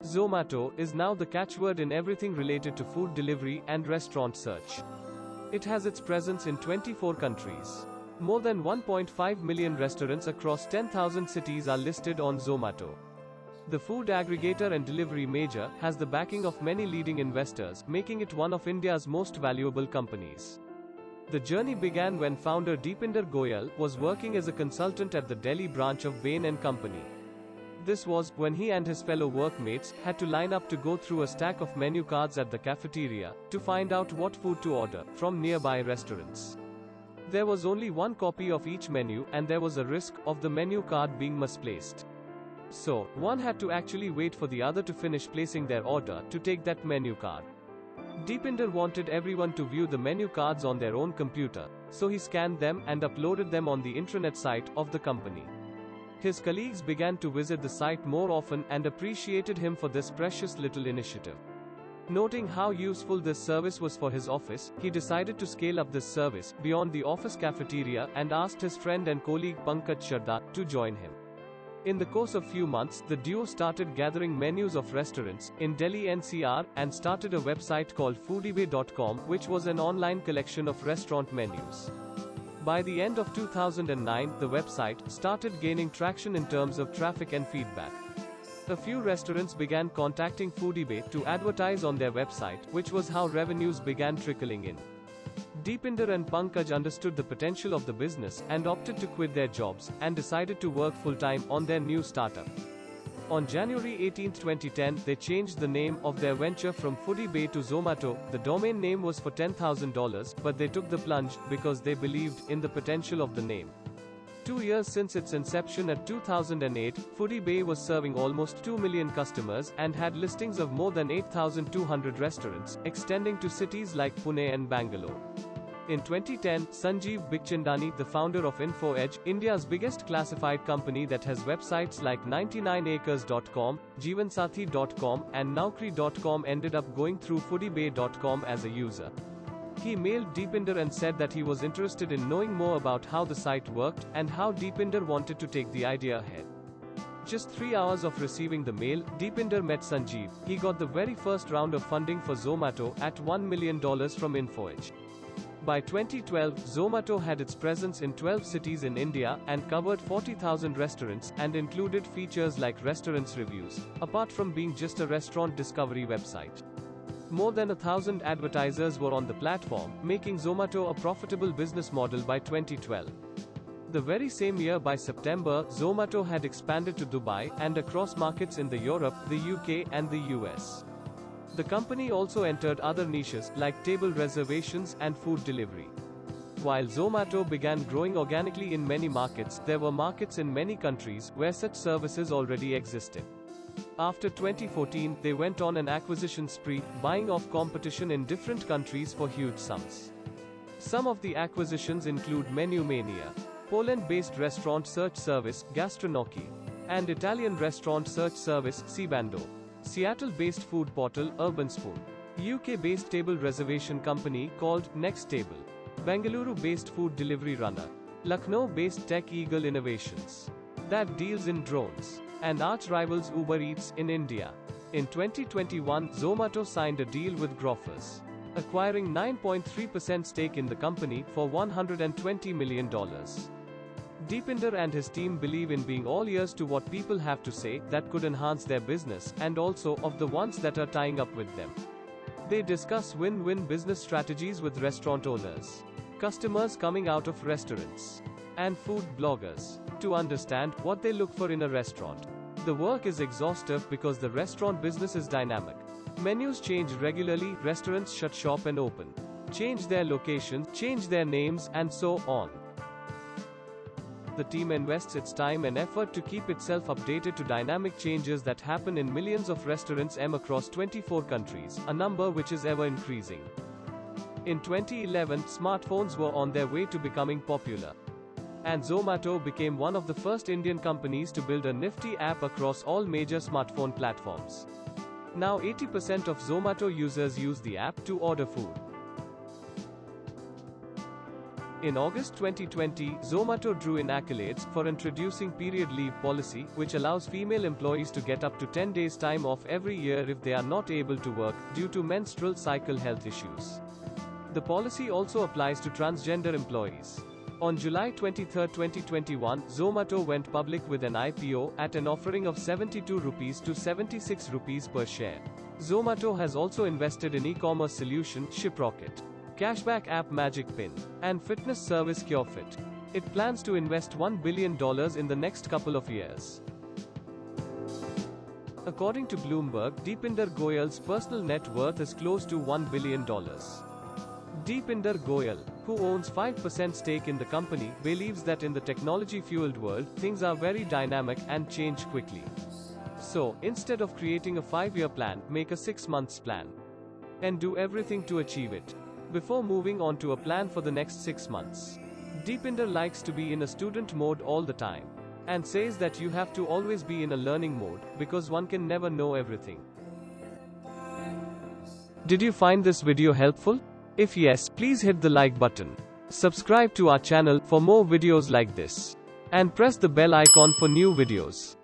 Zomato is now the catchword in everything related to food delivery and restaurant search. It has its presence in 24 countries. More than 1.5 million restaurants across 10,000 cities are listed on Zomato. The food aggregator and delivery major has the backing of many leading investors, making it one of India's most valuable companies. The journey began when founder Deepinder Goyal was working as a consultant at the Delhi branch of Bain Company. This was when he and his fellow workmates had to line up to go through a stack of menu cards at the cafeteria to find out what food to order from nearby restaurants. There was only one copy of each menu, and there was a risk of the menu card being misplaced. So, one had to actually wait for the other to finish placing their order to take that menu card. Deepinder wanted everyone to view the menu cards on their own computer, so he scanned them and uploaded them on the intranet site of the company. His colleagues began to visit the site more often and appreciated him for this precious little initiative. Noting how useful this service was for his office, he decided to scale up this service beyond the office cafeteria and asked his friend and colleague Pankaj Sharda to join him. In the course of few months, the duo started gathering menus of restaurants in Delhi NCR and started a website called foodiebay.com, which was an online collection of restaurant menus. By the end of 2009, the website started gaining traction in terms of traffic and feedback. A few restaurants began contacting Foodiebay to advertise on their website, which was how revenues began trickling in. Deepinder and Pankaj understood the potential of the business and opted to quit their jobs and decided to work full-time on their new startup. On January 18, 2010, they changed the name of their venture from Foodiebay to Zomato. The domain name was for $10,000, but they took the plunge because they believed in the potential of the name. 2 years since its inception at 2008, Foodiebay was serving almost 2 million customers and had listings of more than 8,200 restaurants, extending to cities like Pune and Bangalore. In 2010, Sanjeev Bikhchandani, the founder of InfoEdge, India's biggest classified company that has websites like 99acres.com, jeevansathi.com, and naukri.com, ended up going through foodiebay.com as a user. He mailed Deepinder and said that he was interested in knowing more about how the site worked and how Deepinder wanted to take the idea ahead. Just 3 hours of receiving the mail, Deepinder met Sanjeev. He got the very first round of funding for Zomato at $1 million from InfoEdge. By 2012, Zomato had its presence in 12 cities in India and covered 40,000 restaurants and included features like restaurants reviews, apart from being just a restaurant discovery website. More than 1,000 advertisers were on the platform, making Zomato a profitable business model by 2012. The very same year, by September, Zomato had expanded to Dubai and across markets in Europe, the UK, and the US. The company also entered other niches, like table reservations and food delivery. While Zomato began growing organically in many markets, there were markets in many countries where such services already existed. After 2014, they went on an acquisition spree, buying off competition in different countries for huge sums. Some of the acquisitions include Menu Mania, Poland-based restaurant search service, Gastronoki, and Italian restaurant search service, Cibando, Seattle-based food portal, Urban Spoon, UK-based table reservation company called Next Table, Bengaluru-based food delivery runner, Lucknow-based Tech Eagle Innovations, that deals in drones, and arch-rivals Uber Eats in India. In 2021, Zomato signed a deal with Grofers, acquiring 9.3% stake in the company for $120 million. Deepinder and his team believe in being all ears to what people have to say that could enhance their business, and also of the ones that are tying up with them. They discuss win-win business strategies with restaurant owners, customers coming out of restaurants, and food bloggers to understand what they look for in a restaurant. The work is exhaustive because the restaurant business is dynamic. Menus change regularly, restaurants shut shop and open, change their locations, change their names, and so on. The team invests its time and effort to keep itself updated to dynamic changes that happen in millions of restaurants across 24 countries, a number which is ever increasing. In 2011, smartphones were on their way to becoming popular, and Zomato became one of the first Indian companies to build a nifty app across all major smartphone platforms. Now 80% of Zomato users use the app to order food. In August 2020, Zomato drew in accolades for introducing period leave policy, which allows female employees to get up to 10 days time off every year if they are not able to work due to menstrual cycle health issues. The policy also applies to transgender employees. On July 23, 2021, Zomato went public with an IPO at an offering of 72 rupees to 76 rupees per share. Zomato has also invested in e-commerce solution Shiprocket, cashback app Magic Pin, and fitness service CureFit. It plans to invest $1 billion in the next couple of years. According to Bloomberg, Deepinder Goyal's personal net worth is close to $1 billion. Deepinder Goyal, who owns 5% stake in the company, believes that in the technology-fueled world, things are very dynamic and change quickly. So, instead of creating a 5-year plan, make a 6-month plan. And do everything to achieve it before moving on to a plan for the next 6 months. Deepinder likes to be in a student mode all the time, and says that you have to always be in a learning mode, because one can never know everything. Did you find this video helpful? If yes, please hit the like button. Subscribe to our channel for more videos like this. And press the bell icon for new videos.